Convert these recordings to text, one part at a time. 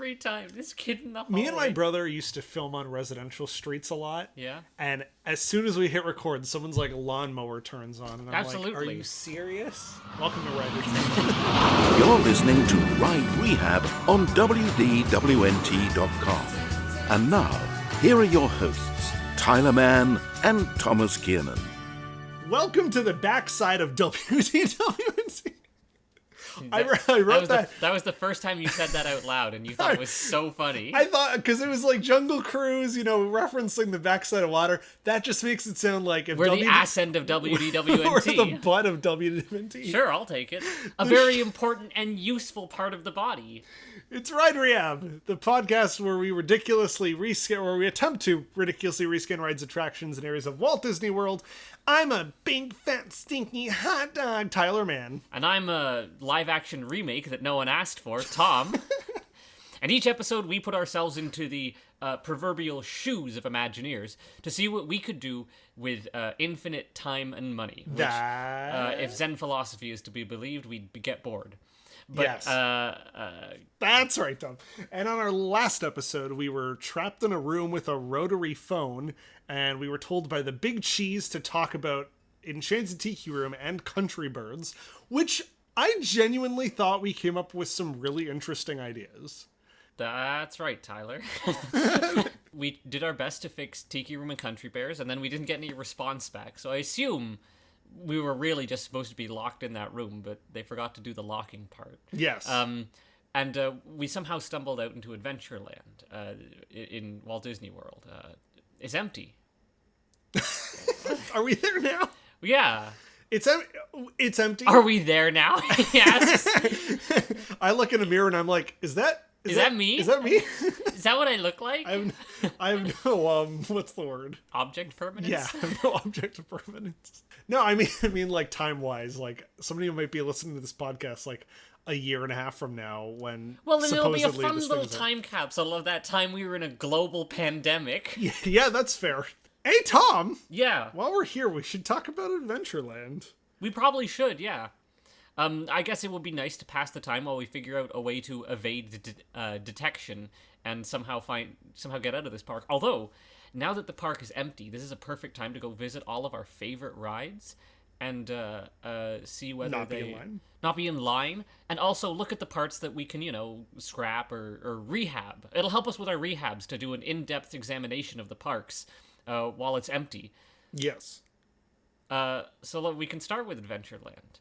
Every time, this kid in the hallway. Me and my brother used to film on residential streets a lot. Yeah. And as soon as we hit record, someone's like lawnmower turns on. And I'm Absolutely. like, are you serious? Welcome to Ride Rehab. You're listening to Ride Rehab on WDWNT.com. And now, here are your hosts, Tyler Mann and Thomas Kiernan. Welcome to the backside of WDWNT. I wrote that. That was the first time you said that out loud, and you thought it was so funny. I thought, because it was like Jungle Cruise, referencing the backside of water. That just makes it sound like if we're the ass end of WDWNT. We're the butt of WDWNT. Sure, I'll take it. A very important and useful part of the body. It's Ride Rehab, the podcast where we attempt to ridiculously reskin rides, attractions, and areas of Walt Disney World. I'm a big, fat, stinky hot dog, Tyler Mann. And I'm a live-action remake that no one asked for, Tom. And each episode, we put ourselves into the proverbial shoes of Imagineers to see what we could do with infinite time and money. Which, if Zen philosophy is to be believed, we'd get bored. But, yes. That's right, Tom. And on our last episode, we were trapped in a room with a rotary phone, and we were told by the Big Cheese to talk about Enchanted Tiki Room and Country Birds, which I genuinely thought we came up with some really interesting ideas. That's right, Tyler. We did our best to fix Tiki Room and Country Bears, and then we didn't get any response back, so I assume we were really just supposed to be locked in that room, but they forgot to do the locking part. Yes. And we somehow stumbled out into Adventureland in Walt Disney World. It's empty. Are we there now? Yeah. It's empty. Are we there now? Yes. I look in a mirror and I'm like, is that me? Is that me? Is that what I look like? I have no, what's the word? Object permanence? Yeah, I have no object of permanence. No, I mean, like, time-wise, like, somebody might be listening to this podcast, like, a year and a half from now when well, then it'll be a fun this little time capsule of that time we were in a global pandemic. Yeah, that's fair. Hey, Tom! Yeah? While we're here, we should talk about Adventureland. We probably should, yeah. I guess it would be nice to pass the time while we figure out a way to evade detection and somehow get out of this park. Although, now that the park is empty, this is a perfect time to go visit all of our favorite rides and see whether not be in line, and also look at the parts that we can, scrap or rehab. It'll help us with our rehabs to do an in-depth examination of the parks while it's empty. Yes. So we can start with Adventureland.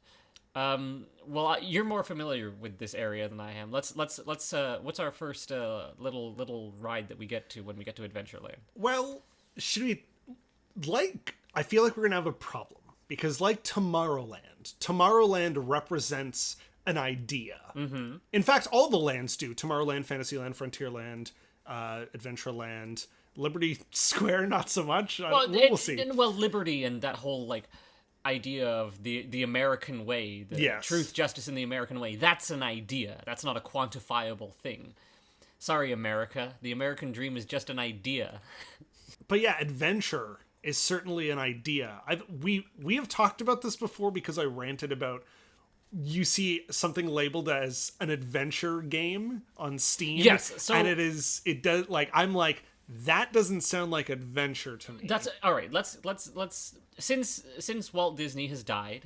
Well, you're more familiar with this area than I am. Let's what's our first little ride that we get to when we get to Adventureland? Well, I feel like we're gonna have a problem because, like Tomorrowland represents an idea. Mm-hmm. In fact, all the lands do. Tomorrowland, Fantasyland, Frontierland, Adventureland, Liberty Square, not so much. We'll see. Well, Liberty and that whole idea of the American way, yes. Truth, justice, and the American way. That's an idea. That's not a quantifiable thing. Sorry, America. The American dream is just an idea. But yeah, adventure is certainly an idea. We have talked about this before because I ranted about you see something labeled as an adventure game on Steam. Yes, and it does I'm like, that doesn't sound like adventure to me. That's all right. Let's since Walt Disney has died,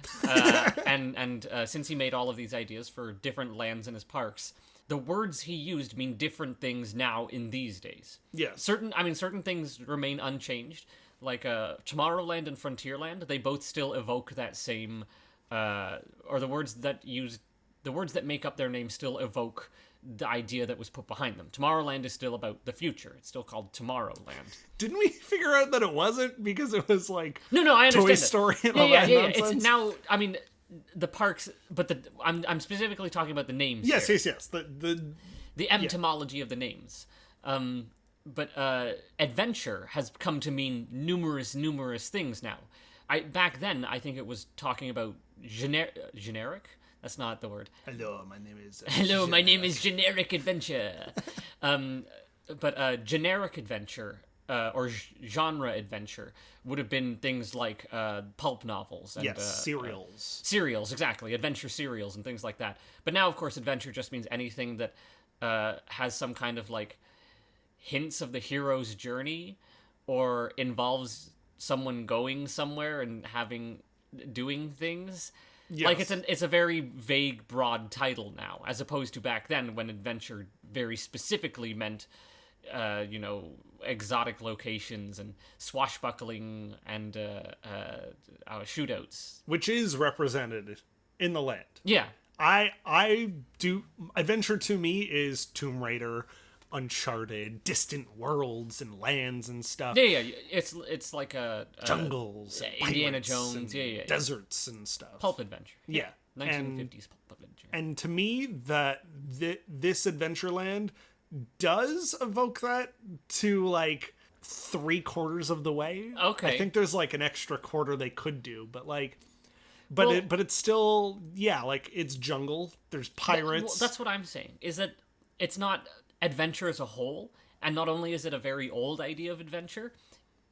and since he made all of these ideas for different lands in his parks, the words he used mean different things now in these days. Yeah. Certain things remain unchanged. Like Tomorrowland and Frontierland, they both still evoke that same, or the words that make up their name still evoke the idea that was put behind them. Tomorrowland is still about the future. It's still called Tomorrowland. Didn't we figure out that it wasn't because it was like no, I understand Toy Story and all that nonsense? It's now. I mean, the parks, but I'm specifically talking about the names. Yes, here. yes. The etymology of the names. But adventure has come to mean numerous things now. Back then, I think it was talking about generic. That's not the word. Hello, my name is Generic Adventure. But generic adventure or genre adventure would have been things like pulp novels and serials. Serials, exactly, adventure serials and things like that. But now, of course, adventure just means anything that has some kind of like hints of the hero's journey, or involves someone going somewhere and doing things. Yes. Like it's a very vague, broad title now, as opposed to back then when adventure very specifically meant, exotic locations and swashbuckling and shootouts, which is represented in the land. Yeah, I do. Adventure to me is Tomb Raider, Uncharted, distant worlds and lands and stuff. Yeah. It's like a jungles, Indiana Jones, deserts and stuff. Pulp adventure. Yeah, 1950s pulp adventure. And to me, this Adventureland does evoke that to like 3/4 of the way. Okay, I think there's like an extra quarter they could do, but it's still like it's jungle. There's pirates. That's what I'm saying. Is that it's not adventure as a whole, and not only is it a very old idea of adventure,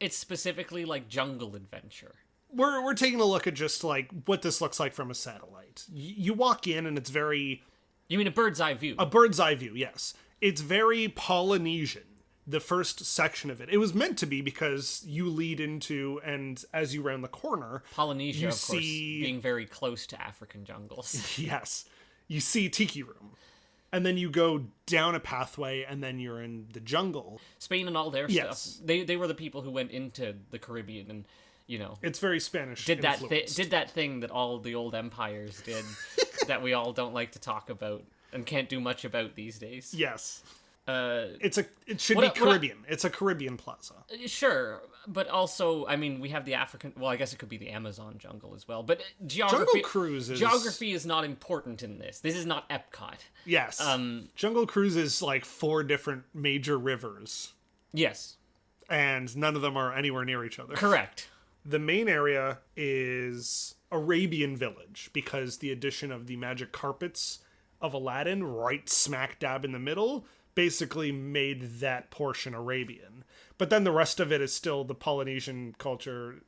it's specifically like jungle adventure. We're taking a look at just like what this looks like from a satellite. You walk in and it's very... You mean a bird's eye view? A bird's eye view, yes. It's very Polynesian, the first section of it. It was meant to be because you lead into, and as you round the corner... Polynesia, of course, being very close to African jungles. Yes. You see Tiki Room. And then you go down a pathway, and then you're in the jungle. Spain and all their stuff. They were the people who went into the Caribbean, and it's very Spanish. Did that thing that all the old empires did that we all don't like to talk about and can't do much about these days. Yes. It should be Caribbean. It's a Caribbean plaza. Sure, but also, I mean, we have the African... Well, I guess it could be the Amazon jungle as well. But Jungle Cruise geography is not important in this. This is not Epcot. Yes. Jungle Cruise is like 4 different major rivers. Yes. And none of them are anywhere near each other. Correct. The main area is Arabian Village, because the addition of the magic carpets of Aladdin right smack dab in the middle basically made that portion Arabian. But then the rest of it is still the Polynesian culture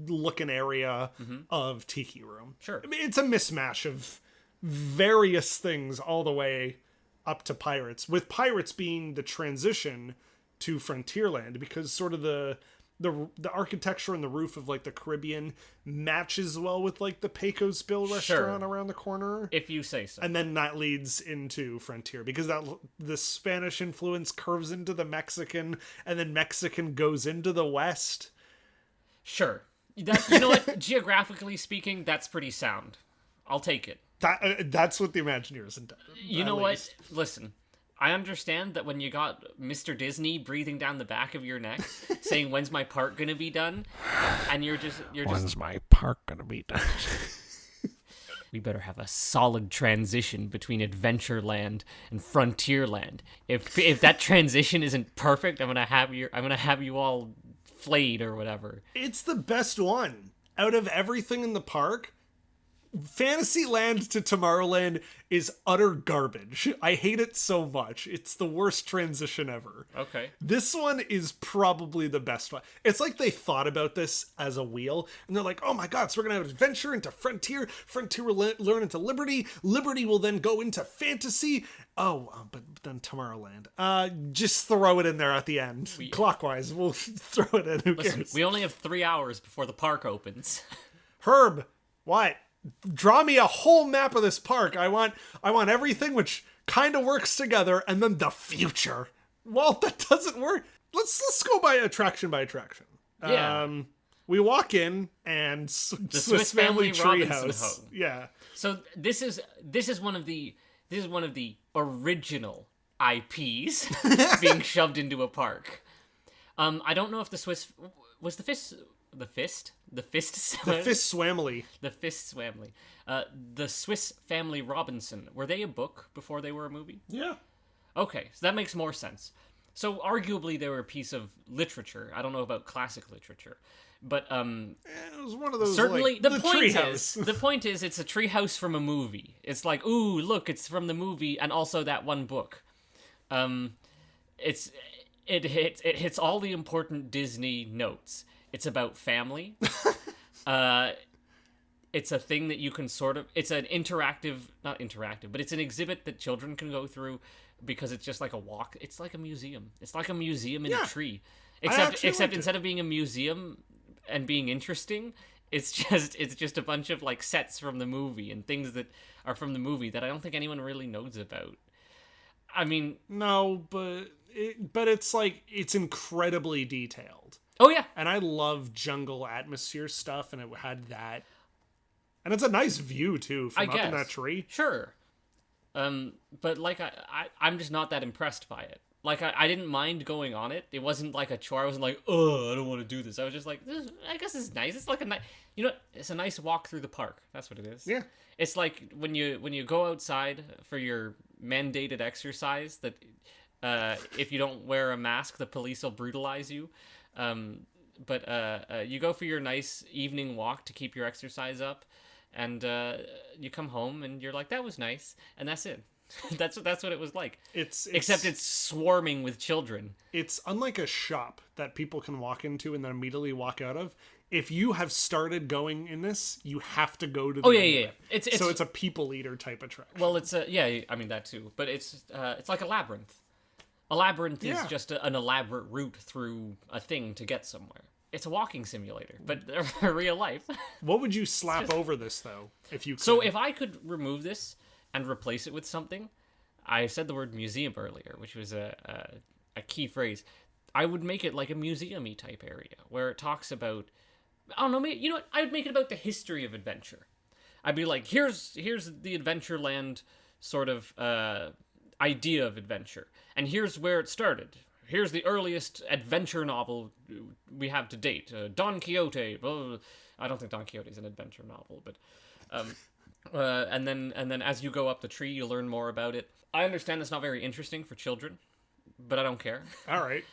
looking area of Tiki Room. Sure. I mean, it's a mismatch of various things all the way up to Pirates, with Pirates being the transition to Frontierland, because sort of the architecture and the roof of like the Caribbean matches well with like the Pecos Bill restaurant around the corner, if you say so. And then that leads into Frontier, because the Spanish influence curves into the Mexican, and then Mexican goes into the West. Sure. You know what? Geographically speaking, that's pretty sound. I'll take it. That's what the Imagineers intended. You know what? Listen. I understand that when you got Mr. Disney breathing down the back of your neck, saying, "When's my park gonna be done?" and you're just "When's my park gonna be done?" We better have a solid transition between Adventureland and Frontierland. If that transition isn't perfect, I'm gonna have you all flayed or whatever. It's the best one out of everything in the park. Fantasyland to Tomorrowland is utter garbage. I hate it so much. It's the worst transition ever. Okay. This one is probably the best one. It's like they thought about this as a wheel, and they're like, oh my god, so we're going to have adventure into Frontier. Frontier will learn into Liberty. Liberty will then go into Fantasy. But then Tomorrowland. Just throw it in there at the end. Clockwise, we'll throw it in. Who cares? We only have 3 hours before the park opens. Herb, what? Draw me a whole map of this park. I want everything which kind of works together, and then the future. Walt, that doesn't work. Let's go by attraction. Yeah. We walk in, and the Swiss Family Robinson Treehouse. home. Yeah. So this is one of the original IPs being shoved into a park. I don't know if the Swiss was the Fist Swamily. The Swiss Family Robinson. Were they a book before they were a movie? Yeah. Okay, so that makes more sense. So arguably they were a piece of literature. I don't know about classic literature, but it was one of those. Certainly, like, the point is, it's a treehouse from a movie. It's like, ooh, look, it's from the movie, and also that one book. It hits all the important Disney notes. It's about family. It's a thing that you can it's an not interactive, but it's an exhibit that children can go through because it's just like a walk. It's like a museum. It's like a museum in Yeah. a tree. liked Except it. instead of being a museum and being interesting, it's just a bunch of like sets from the movie and things that are from the movie that I don't think anyone really knows about. I mean, No, but it's like, it's incredibly detailed. oh yeah, And I love jungle atmosphere stuff, and it had that. And it's a nice view, too, from up in that tree. sure. But like I'm just not that impressed by it. Like I didn't mind going on it. It wasn't like a chore. I wasn't like, oh, I don't want to do this. I was just like, I guess it's nice. It's like a nice, it's a nice walk through the park. That's what it is. Yeah. It's like when you go outside for your mandated exercise that if you don't wear a mask, the police will brutalize you. But you go for your nice evening walk to keep your exercise up, and you come home and you're like, that was nice, and that's it. that's what it was like. Except it's swarming with children. It's unlike a shop that people can walk into and then immediately walk out of. If you have started going in this, you have to go to the end of it. It's so it's a people eater type attraction. well, it's I mean that too, but it's like a labyrinth. A labyrinth is just an elaborate route through a thing to get somewhere. It's a walking simulator, but real life. What would you slap over this, though, if you could? So if I could remove this and replace it with something, I said the word museum earlier, which was a key phrase. I would make it like a museum-y type area where it talks about, I don't know, maybe, you know what? I would make it about the history of adventure. I'd be like, here's the Adventureland sort of idea of adventure, and here's where it started. Here's the earliest adventure novel we have to date, Don Quixote. Well, I don't think Don Quixote is an adventure novel, but and then as you go up the tree, you learn more about it. I understand that's not very interesting for children, but I don't care. All right.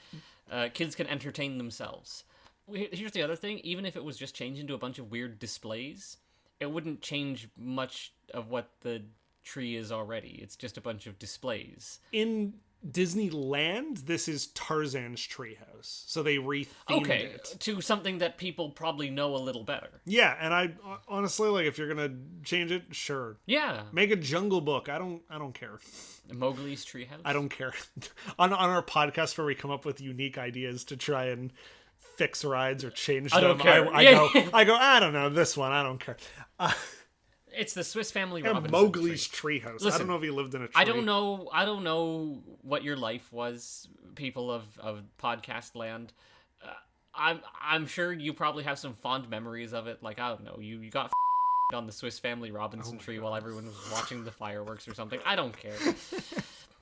Kids can entertain themselves. Here's the other thing: even if it was just changed into a bunch of weird displays, it wouldn't change much of what the tree is already. It's just a bunch of displays. In Disneyland, this is Tarzan's treehouse, so they rethemed it to something that people probably know a little better. Yeah, and I honestly, like, if you're gonna change it, sure. Yeah, Make a Jungle Book. I don't care. Mowgli's treehouse. I don't care. on our podcast where we come up with unique ideas to try and fix rides or change them, I don't care. I go. I don't know this one. I don't care. It's the Swiss Family And Robinson Mowgli's tree. treehouse. Listen, I don't know if he lived in a tree. I don't know what your life was, people of podcast land. I'm sure you probably have some fond memories of it. Like, I don't know, you got on the Swiss Family Robinson tree while everyone was watching the fireworks or something. I don't care.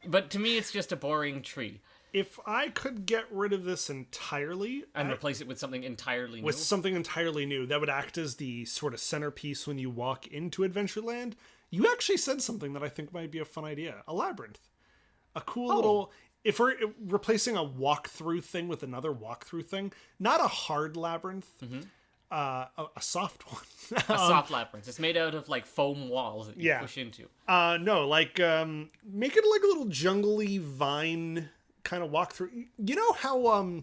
But to me, it's just a boring tree. If I could get rid of this entirely and replace it with something entirely new. With something entirely new that would act as the sort of centerpiece when you walk into Adventureland, you actually said something that I think might be a fun idea. A labyrinth. A cool little... If we're replacing a walkthrough thing with another walkthrough thing, not a hard labyrinth, a soft one. A soft labyrinth. It's made out of like foam walls that you push into. No, like make it like a little jungly vine kind of walk through. You know how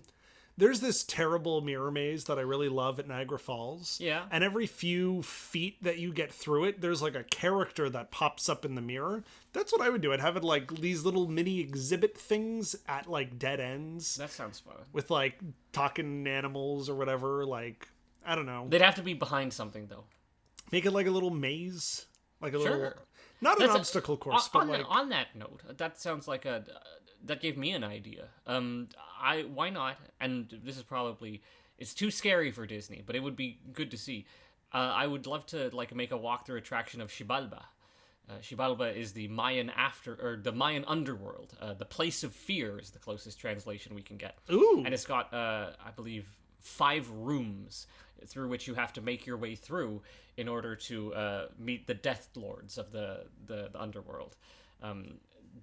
there's this terrible mirror maze that I really love at Niagara Falls. Yeah. And every few feet that you get through it, there's like a character that pops up in the mirror. That's what I would do. I'd have it like these little mini exhibit things at like dead ends. That sounds fun. With like talking animals or whatever. Like, I don't know. They'd have to be behind something though. Make it like a little maze. Like a sure. little... Not an obstacle course, but like... On that note, that sounds like a... That gave me an idea. Why not? And this is probably... It's too scary for Disney, but it would be good to see. I would love to like make a walkthrough attraction of Xibalba. Xibalba is the Mayan the Mayan underworld. The place of fear is the closest translation we can get. Ooh. And it's got, I believe, 5 rooms through which you have to make your way through in order to meet the Death Lords of the underworld.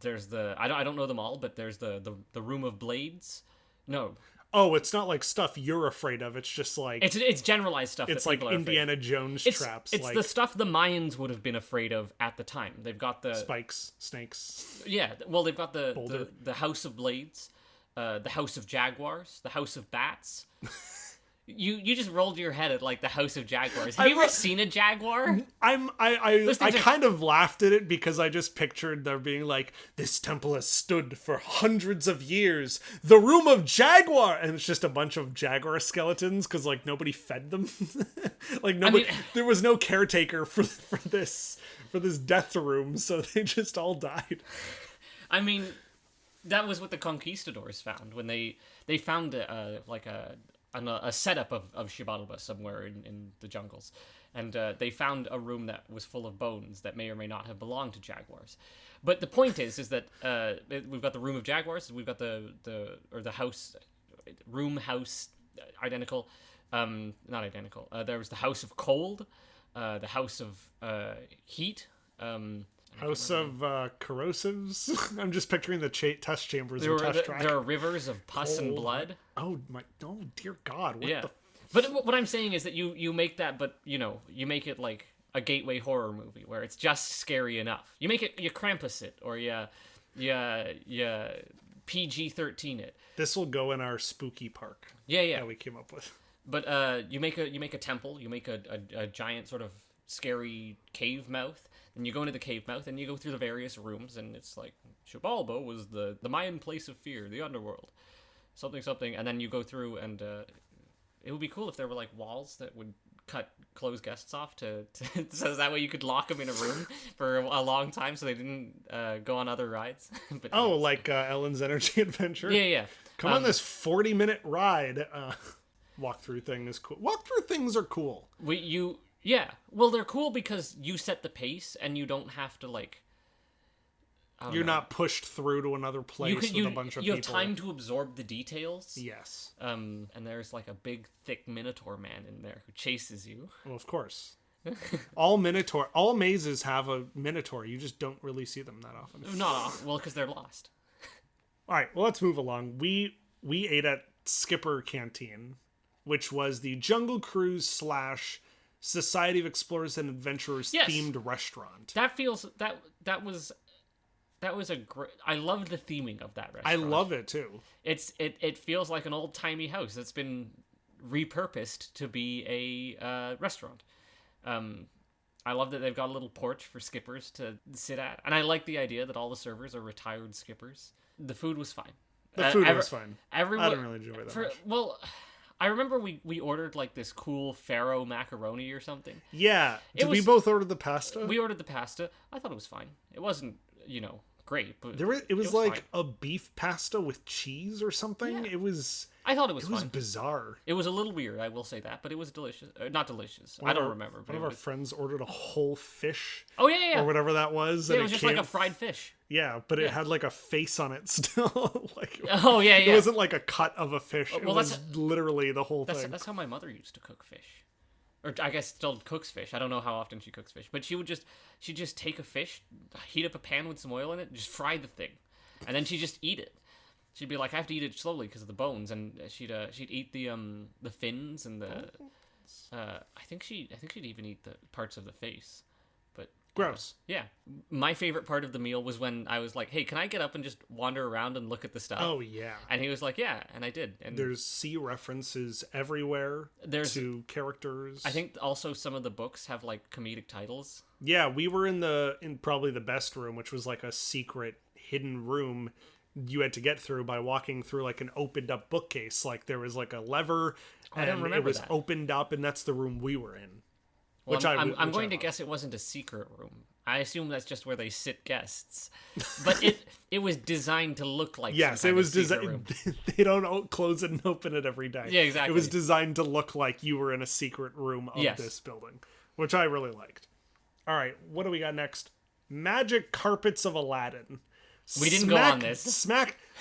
There's I don't know them all, but there's the Room of Blades. No. Oh, it's not like stuff you're afraid of. It's just like... It's generalized stuff. It's like Indiana Jones traps. It's the stuff the Mayans would have been afraid of at the time. They've got the... Spikes, snakes. Yeah, well, they've got the House of Blades, the House of Jaguars, the House of Bats. You just rolled your head at like the House of Jaguars. Have you ever seen a jaguar? I kind of laughed at it because I just pictured there being like, this temple has stood for hundreds of years, the room of jaguar, and it's just a bunch of jaguar skeletons because like nobody fed them. Like nobody, there was no caretaker for this death room, so they just all died. I mean, that was what the conquistadors found when they found a setup of Xibalba somewhere in the jungles, and they found a room that was full of bones that may or may not have belonged to jaguars. But the point is that we've got the room of jaguars, we've got the house, identical, not identical. There was the house of cold, the house of heat. House of corrosives. I'm just picturing the test chambers and test track. There are rivers of pus and blood. Oh dear God! What the? But what I'm saying is that you make that, but you make it like a gateway horror movie where it's just scary enough. You make it, you Krampus it, or you PG-13 it. This will go in our spooky park. Yeah. That we came up with. But you make a temple. You make a giant sort of scary cave mouth. And you go into the cave mouth, and you go through the various rooms, and it's like, Xibalba was the Mayan place of fear, the underworld. Something, and then you go through, and it would be cool if there were, like, walls that would close guests off so that way you could lock them in a room for a long time so they didn't go on other rides. But, like Ellen's Energy Adventure? Yeah. Come on this 40-minute ride. Walkthrough thing is cool. Walkthrough things are cool. Yeah, well, they're cool because you set the pace, and you don't have to, like... You're not pushed through to another place with a bunch of people. You have time to absorb the details. Yes. And there's, like, a big, thick Minotaur man in there who chases you. Well, of course. All mazes have a Minotaur. You just don't really see them that often. No, well, because they're lost. All right, well, let's move along. We ate at Skipper Canteen, which was the Jungle Cruise / Society of Explorers and Adventurers themed restaurant. That was a great... I loved the theming of that restaurant. I love it too. It feels like an old-timey house that's been repurposed to be a restaurant. I love that they've got a little porch for skippers to sit at, and I like the idea that all the servers are retired skippers. The food was fine. The food was fine. I didn't really enjoy that much. Well, I remember we ordered like this cool Pharaoh macaroni or something. Yeah. We both order the pasta? We ordered the pasta. I thought it was fine. It wasn't, great, but it was like fine. A beef pasta with cheese or something. Yeah. I thought it was fine. It was bizarre. It was a little weird, I will say that, but it was delicious. Not delicious. I don't remember. One of our friends ordered a whole fish. Oh, yeah. Or whatever that was. Yeah, it was just like a fried fish. Yeah, but it had like a face on it still. Yeah. It wasn't like a cut of a fish. It was literally the whole thing. That's how my mother used to cook fish. Or I guess still cooks fish. I don't know how often she cooks fish. But she'd just take a fish, heat up a pan with some oil in it, and just fry the thing. And then she'd just eat it. She'd be like, I have to eat it slowly because of the bones, and she'd eat the fins and the. I think she'd even eat the parts of the face, but gross. Yeah, my favorite part of the meal was when I was like, "Hey, can I get up and just wander around and look at the stuff?" Oh yeah, and he was like, "Yeah," and I did. And there's sea references everywhere. To characters. I think also some of the books have like comedic titles. Yeah, we were in probably the best room, which was like a secret hidden room you had to get through by walking through like an opened up bookcase. Like there was like a lever and it was opened up, and that's the room we were in. Well, I'm going to guess it wasn't a secret room. I assume that's just where they sit guests. But it was designed to look like yes, it was designed. They don't close it and open it every day. Yeah, exactly. It was designed to look like you were in a secret room of this building, which I really liked. All right, what do we got next? Magic Carpets of Aladdin. We didn't go on this.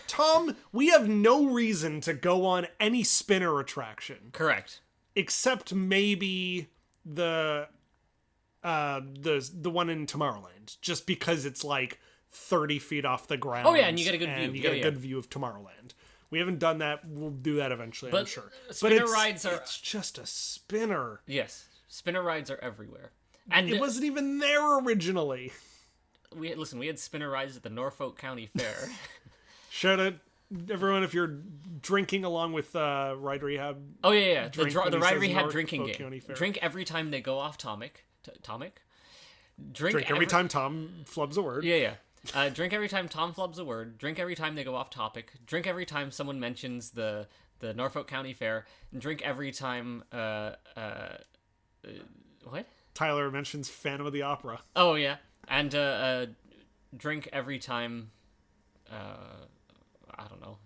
Tom, we have no reason to go on any spinner attraction. Correct. Except maybe the one in Tomorrowland, just because it's like 30 feet off the ground. Oh yeah, and you get a good view. And you get a good view of Tomorrowland. We haven't done that. We'll do that eventually, I'm sure. Spinner rides are... It's just a spinner. Yes. Spinner rides are everywhere. And it wasn't even there originally. We had spinner rides at the Norfolk County Fair. Shout everyone, if you're drinking along with Ride Rehab. Oh yeah. Drink The when he Ride says Rehab North drinking Folk game. County Fair. Drink every time they go off Tomic. Drink every time Tom flubs a word. Yeah. Drink every time Tom flubs a word. Drink every time they go off topic. Drink every time someone mentions the Norfolk County Fair. And drink every time what? Tyler mentions Phantom of the Opera. Oh yeah, and drink every time. I don't know.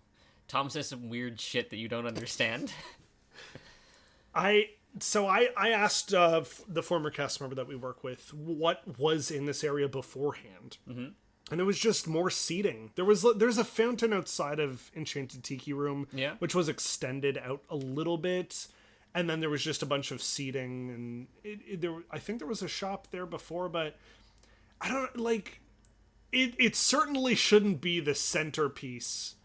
Tom says some weird shit that you don't understand. I asked the former cast member that we work with what was in this area beforehand, and it was just more seating. There's a fountain outside of Enchanted Tiki Room, which was extended out a little bit, and then there was just a bunch of seating, and I think there was a shop there before, but I don't like. It certainly shouldn't be the centerpiece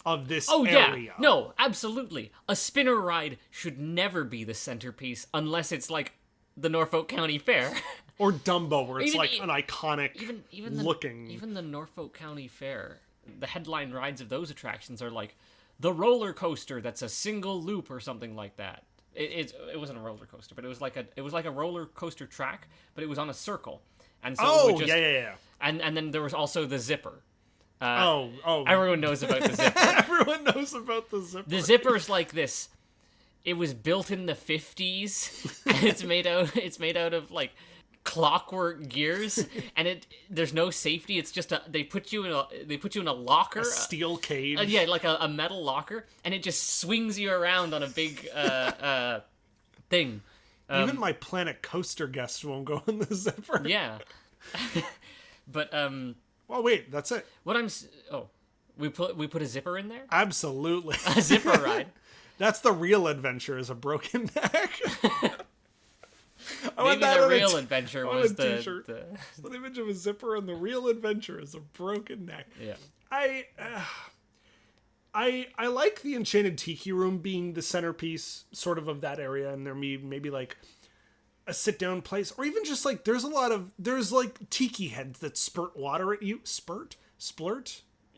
of this area. Yeah. No, absolutely. A spinner ride should never be the centerpiece unless it's like the Norfolk County Fair. Or Dumbo, where it's like an iconic looking... Even the Norfolk County Fair, the headline rides of those attractions are like the roller coaster that's a single loop or something like that. It wasn't a roller coaster, but it was like a roller coaster track, but it was on a circle. And so yeah. And then there was also the zipper. Everyone knows about the zipper. Everyone knows about the zipper. The zipper's like this. It was built in the 50s. And it's made out of like clockwork gears, and there's no safety. It's just they put you in a locker, a steel cage. Like a metal locker, and it just swings you around on a big thing. Even my Planet Coaster guests won't go in the zipper. Yeah. But well, wait, that's it. We put a zipper in there? Absolutely. A zipper ride. That's the real adventure, is a broken neck. Maybe the real adventure was the image of a zipper, and the real adventure is a broken neck. Yeah. I like the Enchanted Tiki Room being the centerpiece sort of that area, and there maybe like a sit down place, or even just like there's like tiki heads that spurt water at you. Splurt?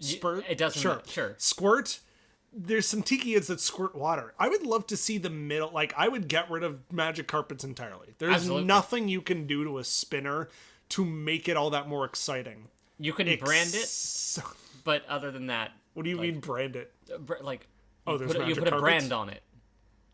It doesn't. Sure. Squirt. There's some tiki heads that squirt water. I would love to see the middle. Like, I would get rid of magic carpets entirely. There's nothing you can do to a spinner to make it all that more exciting. You can brand it, but other than that, what do you mean brand it? You put a brand on it.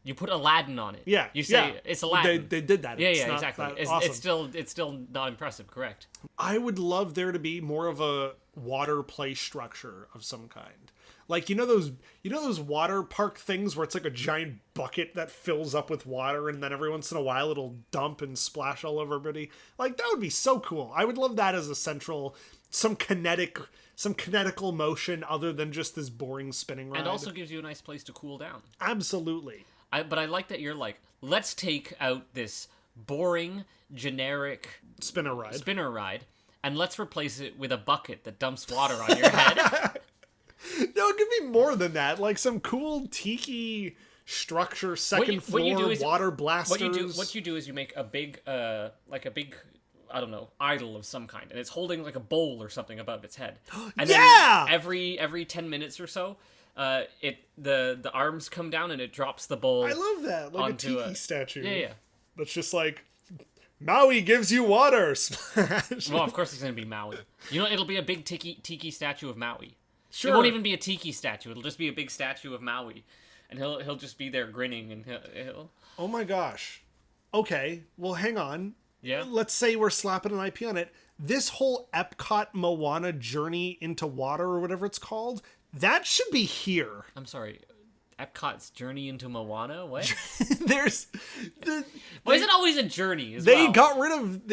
You put Aladdin on it. Yeah. You say it's Aladdin. They did that. Yeah, exactly. Awesome. It's still not impressive, correct? I would love there to be more of a water play structure of some kind. Like, you know those water park things where it's like a giant bucket that fills up with water, and then every once in a while it'll dump and splash all over everybody? Like, that would be so cool. I would love that as a central, some kinetical motion other than just this boring spinning ride. And also gives you a nice place to cool down. Absolutely. But I like that you're like, let's take out this boring, generic spinner ride, and let's replace it with a bucket that dumps water on your head. No, give me more than that. Like some cool tiki structure, second floor, water blasters. What you do is you make a big, I don't know, idol of some kind, and it's holding like a bowl or something above its head. And then every 10 minutes or so, the arms come down and it drops the bowl. I love that, like a tiki statue. Yeah. That's just like, Maui gives you water. Splash. Well, of course it's gonna be Maui. You know, it'll be a big tiki statue of Maui. Sure. It won't even be a tiki statue. It'll just be a big statue of Maui, and he'll just be there grinning, and he'll. Oh my gosh. Okay, well, hang on. Yeah. Let's say we're slapping an IP on it. This whole Epcot Moana journey into water, or whatever it's called, that should be here. I'm sorry. Epcot's journey into Moana? What? Why is it always a journey? They got rid of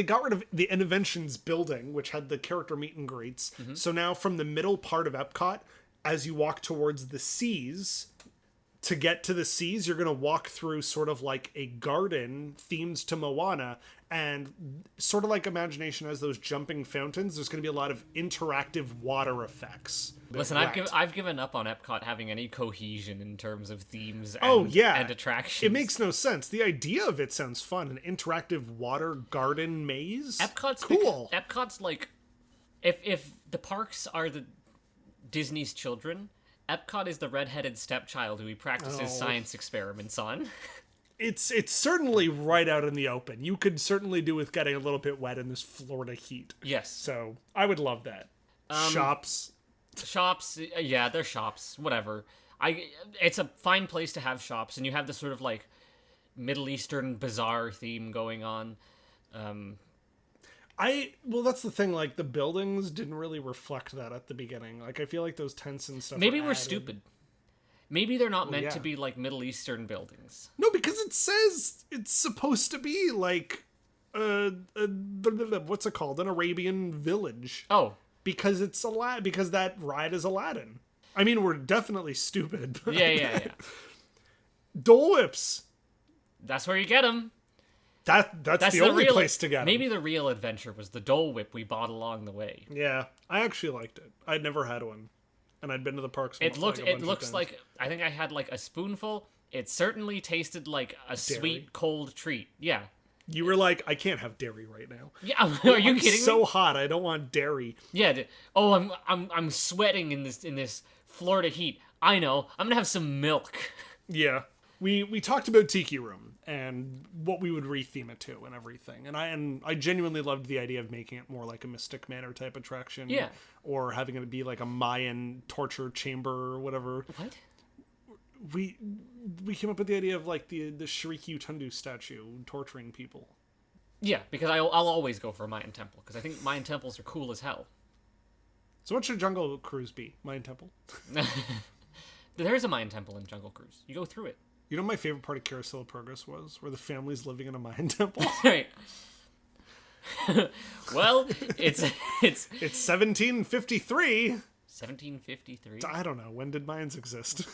the Innovations building, which had the character meet and greets. Mm-hmm. So now from the middle part of Epcot, as you walk towards the seas, to get to the seas, you're going to walk through sort of like a garden themed to Moana, and sort of like Imagination has those jumping fountains. There's going to be a lot of interactive water effects. Listen, I've given up on Epcot having any cohesion in terms of themes and attractions. It makes no sense. The idea of it sounds fun. An interactive water garden maze? Epcot's cool. Epcot's like, if the parks are the Disney's children, Epcot is the redheaded stepchild who he practices science experiments on. It's certainly right out in the open. You could certainly do with getting a little bit wet in this Florida heat. Yes. So I would love that. Shops, yeah, they're shops. Whatever. It's a fine place to have shops, and you have this sort of like Middle Eastern bazaar theme going on. Well, that's the thing. Like, the buildings didn't really reflect that at the beginning. Like, I feel like those tents and stuff. Maybe we're stupid. Maybe they're not meant to be like Middle Eastern buildings. No, because it says it's supposed to be like what's it called? An Arabian village. Oh, because it's because that ride is Aladdin. I mean, we're definitely stupid. Yeah. Dole Whips. That's where you get them. That's the only place to get them. Maybe the real adventure was the Dole Whip we bought along the way. Yeah, I actually liked it. I'd never had one, and I'd been to the parks. It looks like, I think I had like a spoonful. It certainly tasted like a sweet cold treat. Yeah. You were like, I can't have dairy right now. Yeah, are you kidding me? It's so hot, I don't want dairy. Yeah. I'm sweating in this Florida heat. I know. I'm gonna have some milk. Yeah. We talked about Tiki Room and what we would retheme it to and everything. And I genuinely loved the idea of making it more like a Mystic Manor type attraction. Yeah. Or having it be like a Mayan torture chamber or whatever. What? We came up with the idea of like the Shriki Utundu statue torturing people. Yeah, because I'll always go for a Mayan temple, because I think Mayan temples are cool as hell. So what should Jungle Cruise be? Mayan temple? There's a Mayan temple in Jungle Cruise. You go through it. You know what my favorite part of Carousel of Progress was? Where the family's living in a Mayan temple. Right. Well, it's 1753. 1753. I don't know. When did Mayans exist?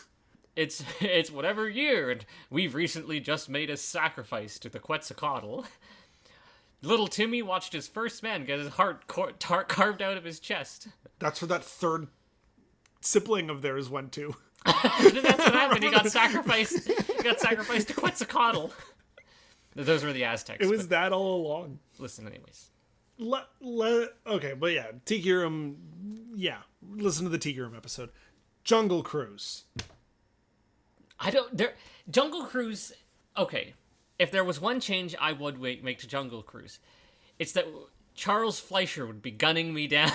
It's whatever year, and we've recently just made a sacrifice to the Quetzalcoatl. Little Timmy watched his first man get his heart carved out of his chest. That's where that third sibling of theirs went to. That's what happened. He got sacrificed. To Quetzalcoatl. Those were the Aztecs. It was that all along. Listen, anyways. Okay, but yeah, Tiki Room. Yeah, listen to the Tiki Room episode. Jungle Cruise. Jungle Cruise. Okay, if there was one change I would make to Jungle Cruise, it's that Charles Fleischer would be gunning me down.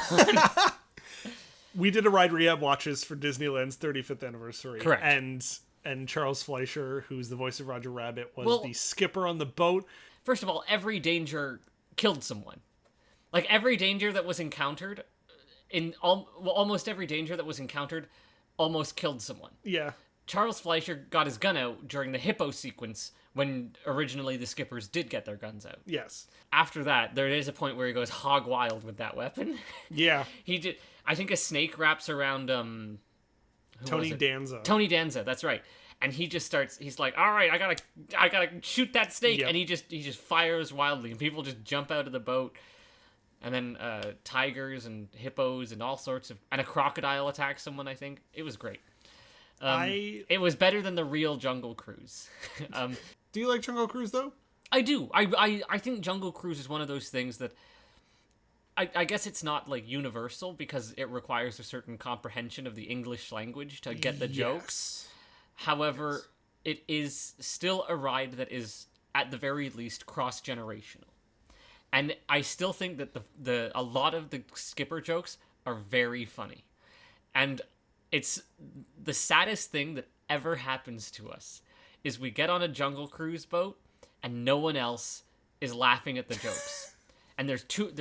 We did a Ride Rehab watches for Disneyland's 35th anniversary. Correct. And Charles Fleischer, who's the voice of Roger Rabbit, was the skipper on the boat. First of all, every danger killed someone. Like, every danger that was encountered, almost every danger that was encountered almost killed someone. Yeah. Charles Fleischer got his gun out during the hippo sequence when originally the skippers did get their guns out. Yes. After that, there is a point where he goes hog wild with that weapon. Yeah. He did. I think a snake wraps around Tony Danza. Tony Danza, that's right. And he just starts. He's like, "All right, I gotta shoot that snake," and he just fires wildly, and people just jump out of the boat. And then tigers and hippos and all sorts of, and a crocodile attacks someone. I think it was great. It was better than the real Jungle Cruise. Do you like Jungle Cruise though? I do. I think Jungle Cruise is one of those things that I guess it's not like universal because it requires a certain comprehension of the English language to get the jokes. However, it is still a ride that is at the very least cross-generational. And I still think that a lot of the skipper jokes are very funny. And it's the saddest thing that ever happens to us is we get on a Jungle Cruise boat and no one else is laughing at the jokes. And there's two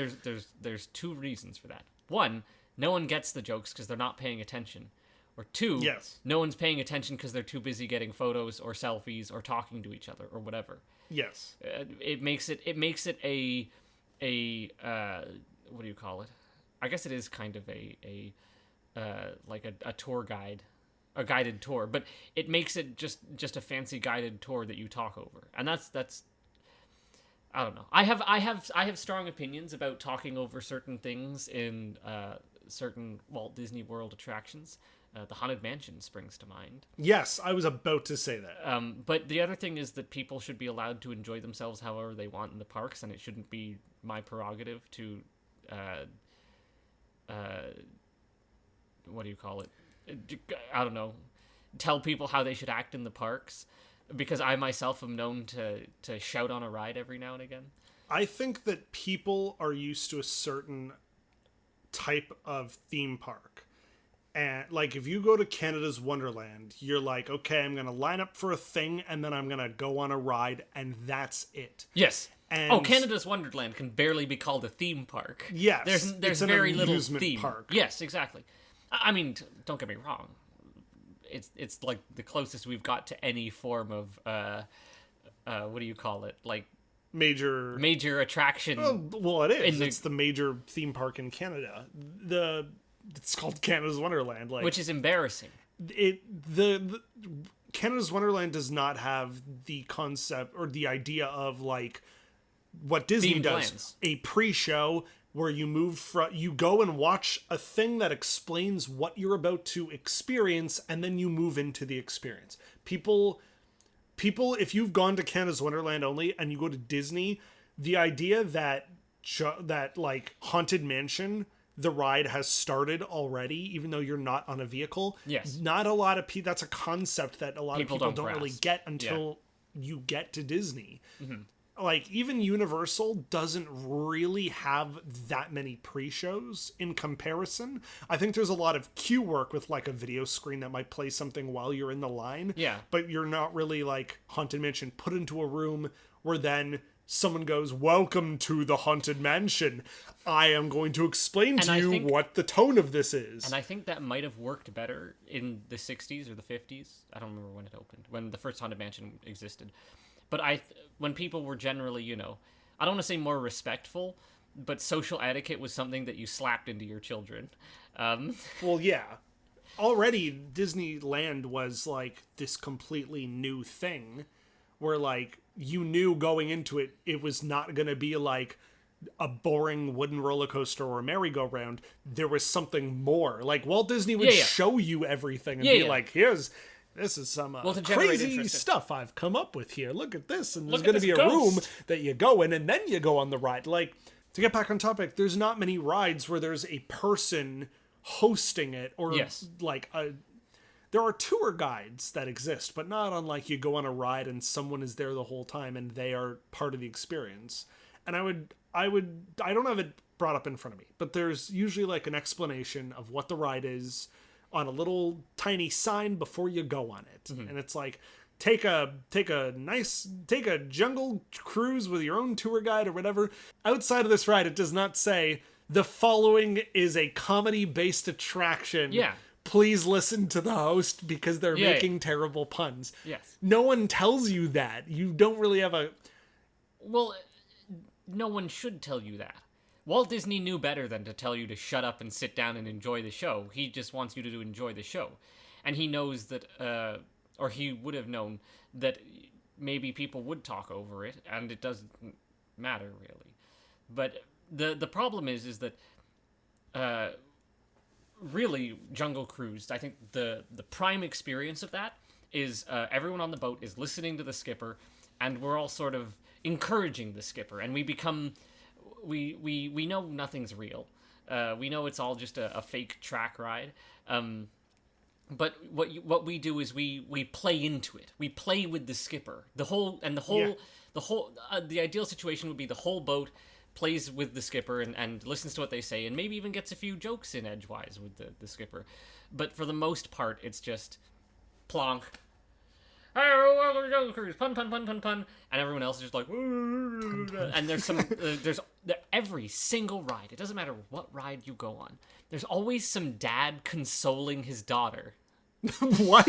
reasons for that. One, no one gets the jokes because they're not paying attention. Or two, no one's paying attention because they're too busy getting photos or selfies or talking to each other or whatever. Yes. It makes it a what do you call it? I guess it is kind of a tour guide, a guided tour, but it makes it just a fancy guided tour that you talk over. And that's I don't know. I have strong opinions about talking over certain things in certain Walt Disney World attractions. The Haunted Mansion springs to mind. Yes, I was about to say that. But the other thing is that people should be allowed to enjoy themselves however they want in the parks, and it shouldn't be my prerogative to, what do you call it? I don't know, tell people how they should act in the parks, because I myself am known to shout on a ride every now and again. I think that people are used to a certain type of theme park. And like, if you go to Canada's Wonderland, you're like, okay, I'm going to line up for a thing and then I'm going to go on a ride and that's it. Yes. And Canada's Wonderland can barely be called a theme park. Yes. There's very little theme. Park. Yes, exactly. I mean, don't get me wrong. It's like the closest we've got to any form of what do you call it? Like major attraction. Well, it is. It's the major theme park in Canada. It's called Canada's Wonderland, like, which is embarrassing. The Canada's Wonderland does not have the concept or the idea of like what Disney Themed does, lands. A pre-show where you go and watch a thing that explains what you're about to experience, and then you move into the experience. People, if you've gone to Canada's Wonderland only and you go to Disney, the idea that like Haunted Mansion, the ride has started already, even though you're not on a vehicle. Yes. Not a lot of people. That's a concept that a lot of people don't really grasp. get until you get to Disney. Mm-hmm. Like, even Universal doesn't really have that many pre-shows in comparison. I think there's a lot of queue work with, like, a video screen that might play something while you're in the line. Yeah. But you're not really, like, Haunted Mansion put into a room where then someone goes, welcome to the Haunted Mansion. I am going to explain to you what the tone of this is. And I think that might have worked better in the 60s or the 50s. I don't remember when it opened, when the first Haunted Mansion existed. But when people were generally, I don't want to say more respectful, but social etiquette was something that you slapped into your children. Well, yeah. Already, Disneyland was, like, this completely new thing where, like, you knew going into it, it was not going to be, like, a boring wooden roller coaster or a merry-go-round. There was something more. Like, Walt Disney would show you everything and be like, this is some crazy stuff I've come up with here. Look at this. And there's going to be a room that you go in and then you go on the ride. Like, to get back on topic, there's not many rides where there's a person hosting it or like there are tour guides that exist, but not unlike you go on a ride and someone is there the whole time and they are part of the experience. And I don't have it brought up in front of me, but there's usually like an explanation of what the ride is on a little tiny sign before you go on it. Mm-hmm. And it's like, take a jungle cruise with your own tour guide or whatever. Outside of this ride, it does not say the following is a comedy-based attraction. Yeah. Please listen to the host because they're making terrible puns. Yes. No one tells you that. You don't really have a... Well, no one should tell you that. Walt Disney knew better than to tell you to shut up and sit down and enjoy the show. He just wants you to enjoy the show. And he knows that, or he would have known that maybe people would talk over it, and it doesn't matter, really. But the problem is that, really, Jungle Cruise, I think the prime experience of that is everyone on the boat is listening to the skipper, and we're all sort of encouraging the skipper, and we become... We know nothing's real. We know it's all just a fake track ride. But what we do is we play into it. We play with the skipper. The ideal situation would be the whole boat plays with the skipper and listens to what they say and maybe even gets a few jokes in edgewise with the skipper. But for the most part, it's just plonk. Hey, welcome to Jungle Cruise. Pun, pun, pun, pun, pun. And everyone else is just like, and there's every single ride. It doesn't matter what ride you go on. There's always some dad consoling his daughter. What?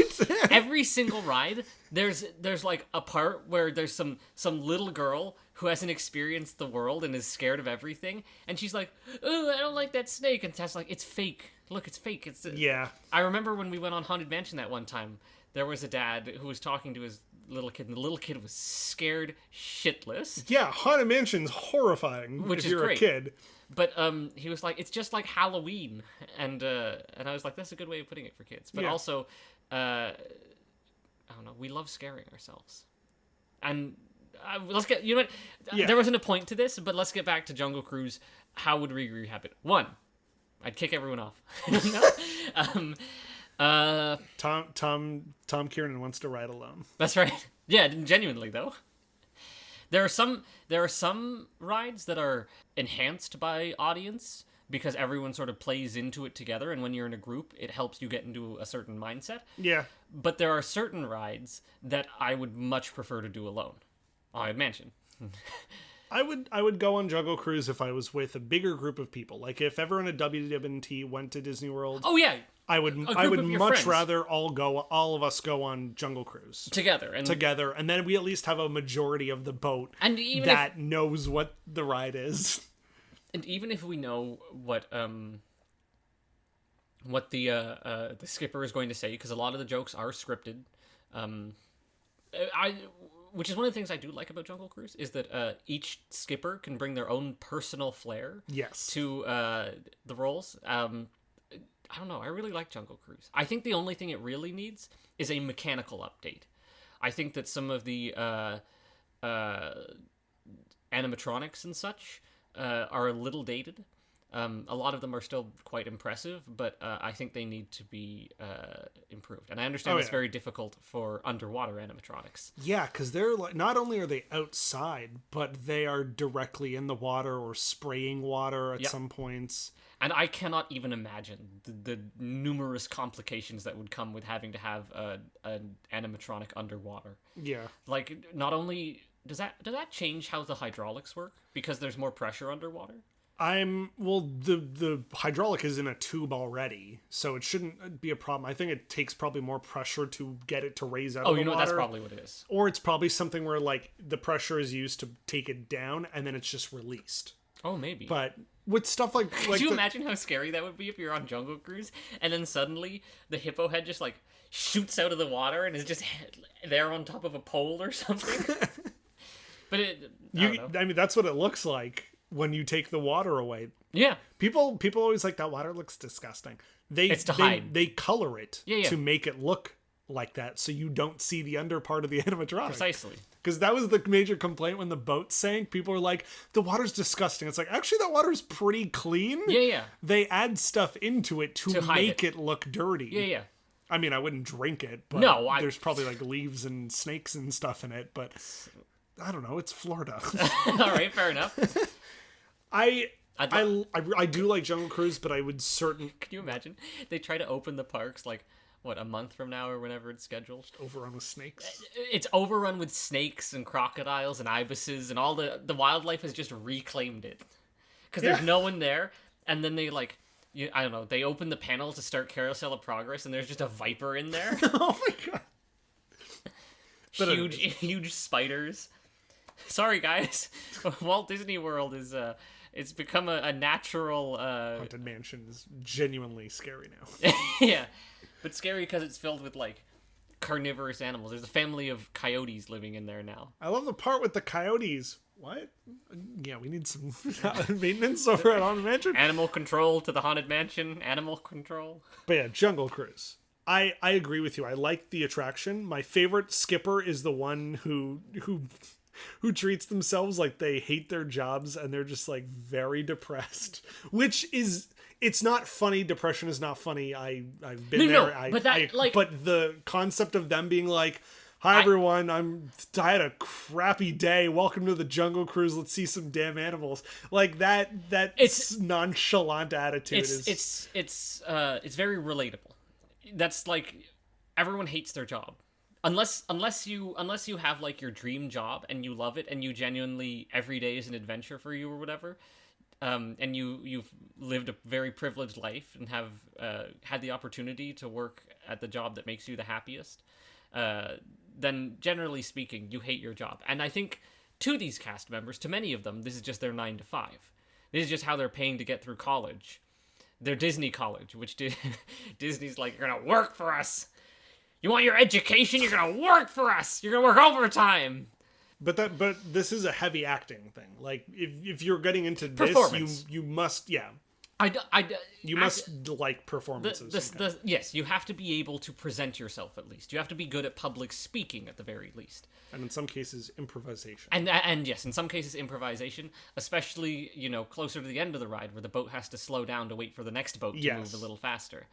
Every single ride, there's like a part where there's some little girl who hasn't experienced the world and is scared of everything, and she's like, "Ooh, I don't like that snake." And Tess like, "It's fake. Look, it's fake." Yeah. I remember when we went on Haunted Mansion that one time. There was a dad who was talking to his little kid, and the little kid was scared shitless. Yeah, Haunted Mansion's horrifying if you're great. A kid. But he was like, it's just like Halloween, and I was like, that's a good way of putting it for kids. But also, I don't know, we love scaring ourselves. And let's get, you know what, there wasn't a point to this, but let's get back to Jungle Cruise. How would we rehab it? 1, I'd kick everyone off. Tom Kiernan wants to ride alone. That's right. Yeah, genuinely though. There are some rides that are enhanced by audience because everyone sort of plays into it together, and when you're in a group, it helps you get into a certain mindset. Yeah. But there are certain rides that I would much prefer to do alone. I'd mention. I would go on Jungle Cruise if I was with a bigger group of people. Like if everyone at WDWNT went to Disney World. Oh yeah. I would much rather all of us go on Jungle Cruise together, and then we at least have a majority of the boat and even that knows what the ride is. And even if we know what the skipper is going to say, because a lot of the jokes are scripted, which is one of the things I do like about Jungle Cruise, is that each skipper can bring their own personal flair. Yes. To the roles. I don't know. I really like Jungle Cruise. I think the only thing it really needs is a mechanical update. I think that some of the animatronics and such are a little dated. A lot of them are still quite impressive, but I think they need to be improved. And I understand it's very difficult for underwater animatronics. Yeah, because they're like, not only are they outside, but they are directly in the water or spraying water at some points. And I cannot even imagine the numerous complications that would come with having to have an animatronic underwater. Yeah. Like, not only does that change how the hydraulics work because there's more pressure underwater? The hydraulic is in a tube already, so it shouldn't be a problem. I think it takes probably more pressure to get it to raise out of the water. That's probably what it is. Or it's probably something where like the pressure is used to take it down and then it's just released. Oh, maybe. But with stuff like could you imagine how scary that would be if you're on Jungle Cruise and then suddenly the hippo head just like shoots out of the water and is just there on top of a pole or something? But I mean, that's what it looks like when you take the water away. Yeah. People always like, that water looks disgusting. It's to hide. They color it to make it look like that, so you don't see the under part of the animatronic. Precisely. Because that was the major complaint when the boat sank. People were like, the water's disgusting. It's like, actually, that water's pretty clean. Yeah. They add stuff into it to make it look dirty. Yeah. I mean, I wouldn't drink it, but there's probably like leaves and snakes and stuff in it, but I don't know. It's Florida. All right, fair enough. I do like Jungle Cruise, but I would Can you imagine? They try to open the parks like, what, a month from now or whenever it's scheduled? Overrun with snakes. It's overrun with snakes and crocodiles and ibises, and all the wildlife has just reclaimed it. Because there's no one there, and then they like, I don't know, they open the panel to start Carousel of Progress, and there's just a viper in there. Oh my god. Huge spiders. Sorry, guys. Walt Disney World is it's become a natural Haunted Mansion is genuinely scary now. Yeah, but scary because it's filled with like carnivorous animals. There's a family of coyotes living in there now. I love the part with the coyotes. What? Yeah, we need some maintenance over at Haunted Mansion. Animal control to the Haunted Mansion. Animal control. But yeah, Jungle Cruise. I agree with you. I like the attraction. My favorite skipper is the one who treats themselves like they hate their jobs and they're just like very depressed, which is, it's not funny. Depression is not funny. I've been there. But the concept of them being like, hi everyone, I had a crappy day. Welcome to the Jungle Cruise. Let's see some damn animals. Like that it's nonchalant attitude it's very relatable. That's like, everyone hates their job. Unless you have like your dream job and you love it and you genuinely, every day is an adventure for you or whatever, and you've lived a very privileged life and have had the opportunity to work at the job that makes you the happiest, then generally speaking, you hate your job. And I think to these cast members, to many of them, this is just their 9 to 5. This is just how they're paying to get through college. Their Disney college, which Disney's like, you're gonna work for us. You want your education? You're gonna work for us. You're gonna work overtime. But this is a heavy acting thing. Like if you're getting into this, you must must like performances. Yes, you have to be able to present yourself at least. You have to be good at public speaking at the very least. And in some cases, improvisation. And yes, in some cases, improvisation, especially, closer to the end of the ride where the boat has to slow down to wait for the next boat to move a little faster.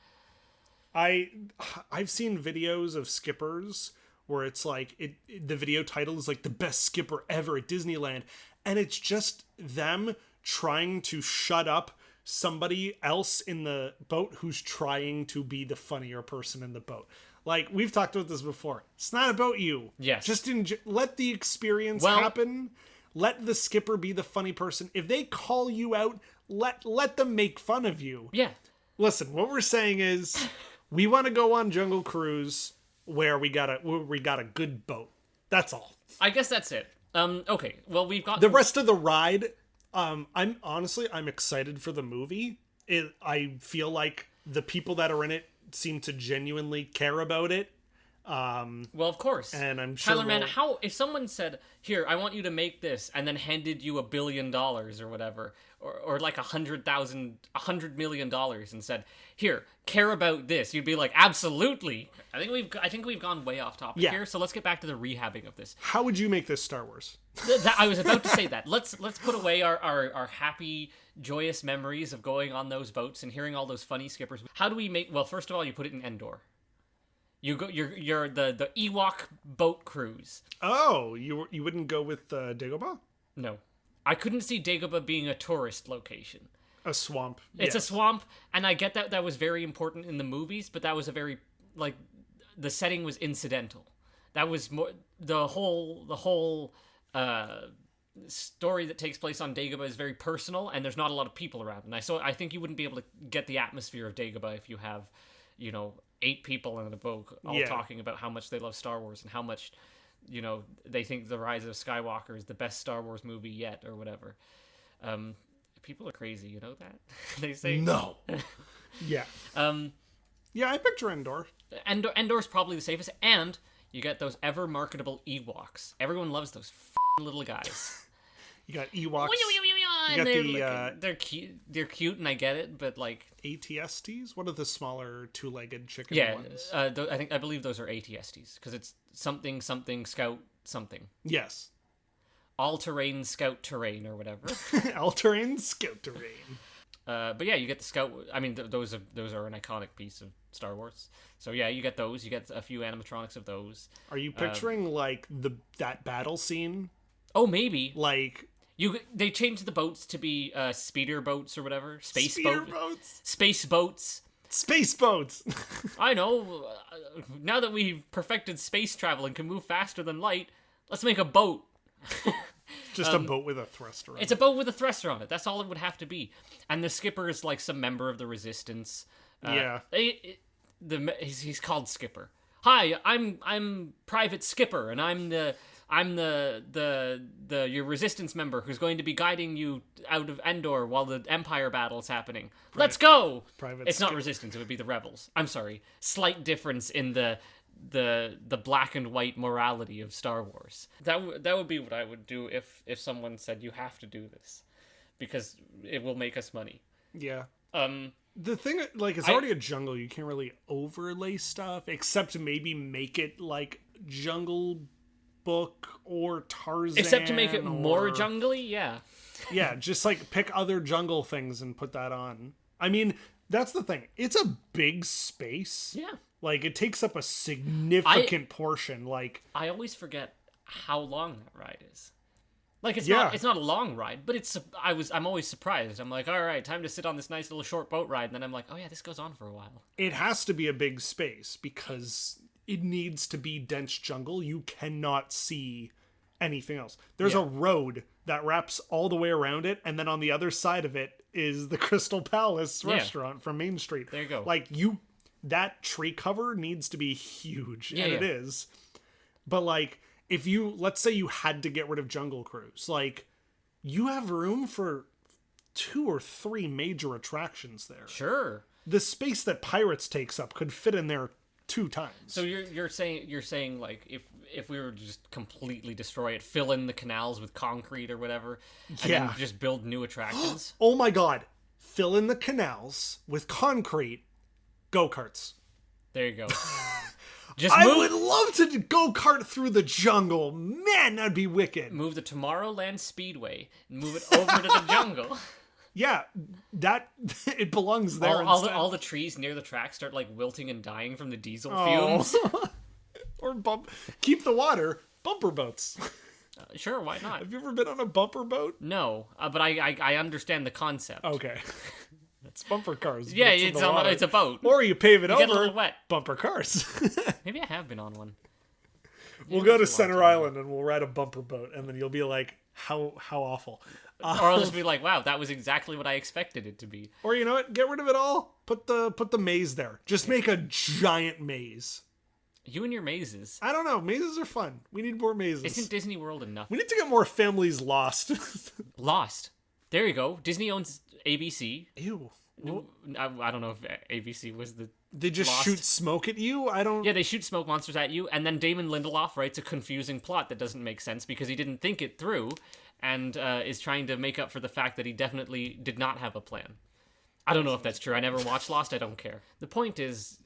I've seen videos of skippers where it's like the video title is like the best skipper ever at Disneyland, and it's just them trying to shut up somebody else in the boat who's trying to be the funnier person in the boat. Like, we've talked about this before. It's not about you. Yes. Just let the experience happen. Let the skipper be the funny person. If they call you out, let them make fun of you. Yeah. Listen, what we're saying is we want to go on Jungle Cruise where we got a good boat. That's all. I guess that's it. Okay. Well, we've got the rest of the ride. I'm excited for the movie. I feel like the people that are in it seem to genuinely care about it. Well, of course. And I'm sure Tyler, man, if someone said, "Here, I want you to make this," and then handed you $1 billion or whatever, or like $100 million, and said, "Here, care about this," you'd be like, "Absolutely." I think we've gone way off topic here. So let's get back to the rehabbing of this. How would you make this Star Wars? I was about to say that. Let's put away our happy, joyous memories of going on those boats and hearing all those funny skippers. How do we make? Well, first of all, you put it in Endor. You're the Ewok boat cruise. Oh, you wouldn't go with Dagobah? No, I couldn't see Dagobah being a tourist location. A swamp. It's a swamp, and I get that was very important in the movies, but that was a very the setting was incidental. That was more the whole story that takes place on Dagobah is very personal, and there's not a lot of people around. And I think you wouldn't be able to get the atmosphere of Dagobah if you have, 8 people in a boat all talking about how much they love Star Wars and how much, they think The Rise of Skywalker is the best Star Wars movie yet or whatever. People are crazy, you know that? They say no. Yeah. Yeah, I picture Endor. Endor's probably the safest, and you get those ever marketable Ewoks. Everyone loves those little guys. You got Ewoks. You got they're cute. They're cute, and I get it, but like ATSTs. What are the smaller two-legged chicken ones? I believe those are ATSTs because it's something Scout something. Yes. All-terrain Scout terrain or whatever. All-terrain Scout terrain. But yeah, you get the Scout. I mean, those are an iconic piece of Star Wars. So yeah, you get those. You get a few animatronics of those. Are you picturing like that battle scene? Oh, maybe. Like they changed the boats to be speeder boats or whatever. Space boats. I know. Now that we've perfected space travel and can move faster than light, let's make a boat. Just a boat with a thruster on it. It's a boat with a thruster on it. That's all it would have to be. And the skipper is like some member of the Resistance. He's called Skipper. Hi, I'm Private Skipper, and I'm your Resistance member who's going to be guiding you out of Endor while the Empire battle's happening. Let's go. It's not Resistance. It would be the Rebels. I'm sorry. Slight difference in the black and white morality of Star Wars. That would be what I would do if someone said you have to do this because it will make us money. Yeah. The thing, like, it's already a jungle. You can't really overlay stuff except maybe make it like Jungle Book or Tarzan. Except to make it more jungly, yeah. Yeah, just like pick other jungle things and put that on. I mean, that's the thing. It's a big space. Yeah. Like, it takes up a significant portion. Like, I always forget how long that ride is. Like, it's not a long ride, but I'm always surprised. I'm like, all right, time to sit on this nice little short boat ride. And then I'm like, oh yeah, this goes on for a while. It has to be a big space because it needs to be dense jungle. You cannot see anything else. There's a road that wraps all the way around it, and then on the other side of it is the Crystal Palace restaurant from Main Street. There you go. Like, that tree cover needs to be huge, and it is. But like, if let's say you had to get rid of Jungle Cruise, like, you have room for 2 or 3 major attractions there. Sure. The space that Pirates takes up could fit in there 2 times. So you're saying like if we were to just completely destroy it, fill in the canals with concrete or whatever, and then just build new attractions. Oh my god. Fill in the canals with concrete. Go-karts. There you go. I would love to go-kart through the jungle. Man, that'd be wicked. Move the Tomorrowland Speedway and move it over to the jungle. Yeah, that it belongs there. All the trees near the track start like wilting and dying from the diesel fumes. Or keep the water. Bumper boats. Sure, why not? Have you ever been on a bumper boat? No, but I understand the concept. Okay. It's bumper cars. Yeah, it's a boat. Or you pave it over. Get a little wet. Bumper cars. Maybe I have been on one. We'll go to Center Island and we'll ride a bumper boat, and then you'll be like, how awful. Or I'll just be like, wow, that was exactly what I expected it to be. Or you know what? Get rid of it all. Put the maze there. Just make a giant maze. You and your mazes. I don't know. Mazes are fun. We need more mazes. Isn't Disney World enough? We need to get more families lost. Lost. There you go. Disney owns ABC. Ew. I don't know if ABC was the... They just shoot smoke at you? Yeah, they shoot smoke monsters at you, and then Damon Lindelof writes a confusing plot that doesn't make sense because he didn't think it through, and is trying to make up for the fact that he definitely did not have a plan. I don't know if that's true. I never watched Lost. I don't care. The point is,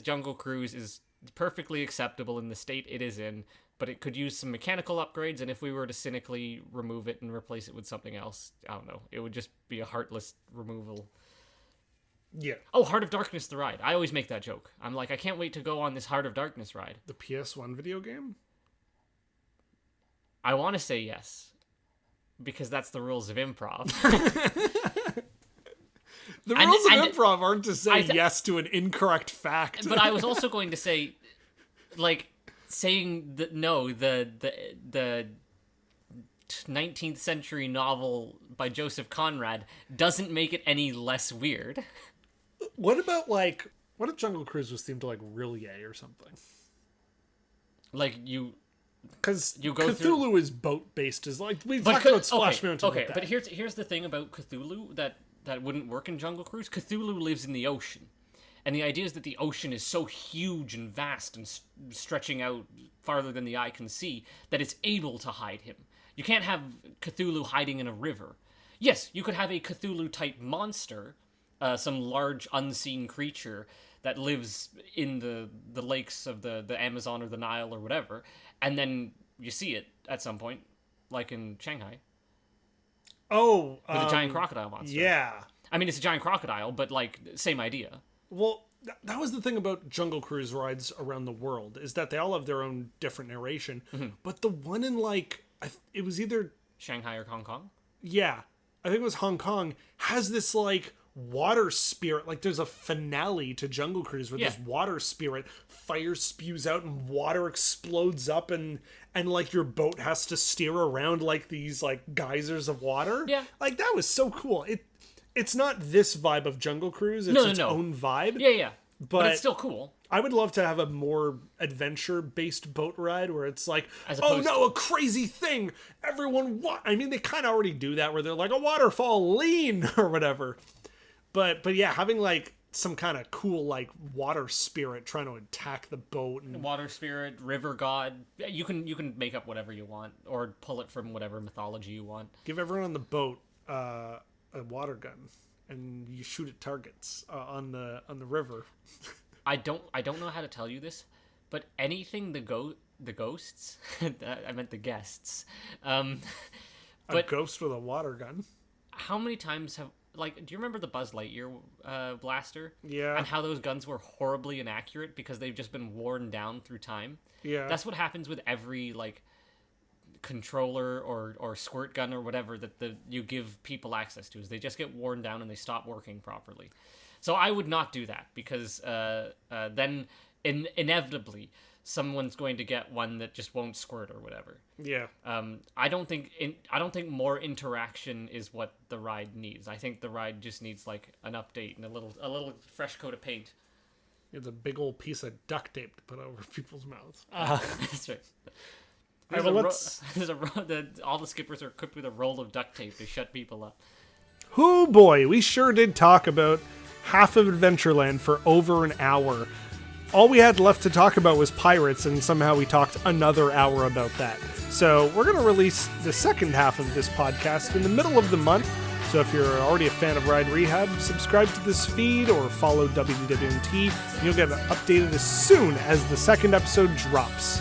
Jungle Cruise is perfectly acceptable in the state it is in, but it could use some mechanical upgrades, and if we were to cynically remove it and replace it with something else, I don't know. It would just be a heartless removal. Yeah. Oh, Heart of Darkness, the ride. I always make that joke. I'm like, I can't wait to go on this Heart of Darkness ride. The PS1 video game? I want to say yes, because that's the rules of improv. The rules of improv aren't to say yes to an incorrect fact. But I was also going to say, like, saying that no, the 19th century novel by Joseph Conrad doesn't make it any less weird. What about, like, what if Jungle Cruise was themed to, like, Rillier or something? Like, you... Because you go Cthulhu is boat-based, is like... We've talked about Splash Mountain. Okay, but here's the thing about Cthulhu that wouldn't work in Jungle Cruise. Cthulhu lives in the ocean. And the idea is that the ocean is so huge and vast and stretching out farther than the eye can see that it's able to hide him. You can't have Cthulhu hiding in a river. Yes, you could have a Cthulhu-type monster, some large unseen creature that lives in the lakes of the Amazon or the Nile or whatever, and then you see it at some point, like in Shanghai. Oh, with a giant crocodile monster. Yeah. I mean, it's a giant crocodile, but, like, same idea. Well, that was the thing about Jungle Cruise rides around the world, is that they all have their own different narration. Mm-hmm. But the one in, like, it was either... Shanghai or Hong Kong? Yeah. I think it was Hong Kong, has this, like, water spirit. Like, there's a finale to Jungle Cruise where this water spirit, fire spews out and water explodes up and like, your boat has to steer around, like, these, like, geysers of water. Yeah. Like, that was so cool. It's not this vibe of Jungle Cruise. It's its own vibe. Yeah. But it's still cool. I would love to have a more adventure-based boat ride where it's like, oh no, a crazy thing. Everyone, I mean, they kind of already do that where they're like, a waterfall, lean, or whatever. But yeah, having, like, some kind of cool, like, water spirit trying to attack the boat. And water spirit, river god. You can make up whatever you want or pull it from whatever mythology you want. Give everyone on the boat a water gun, and you shoot at targets on the river. I don't know how to tell you this, but anything the ghosts, I meant the guests. But a ghost with a water gun. How many times have, like, do you remember the Buzz Lightyear blaster? Yeah. And how those guns were horribly inaccurate because they've just been worn down through time? Yeah. That's what happens with every, like, controller or squirt gun or whatever that you give people access to, is they just get worn down and they stop working properly. So I would not do that because then inevitably someone's going to get one that just won't squirt or whatever. Yeah. I don't think more interaction is what the ride needs. I think the ride just needs, like, an update and a little fresh coat of paint. It's a big old piece of duct tape to put over people's mouths. That's right. All the skippers are equipped with a roll of duct tape to shut people up. Oh boy, we sure did talk about half of Adventureland for over an hour. All we had left to talk about was pirates, and somehow we talked another hour about that. So we're going to release the second half of this podcast in the middle of the month. So if you're already a fan of Ride Rehab, subscribe to this feed or follow WDWNT. You'll get updated as soon as the second episode drops.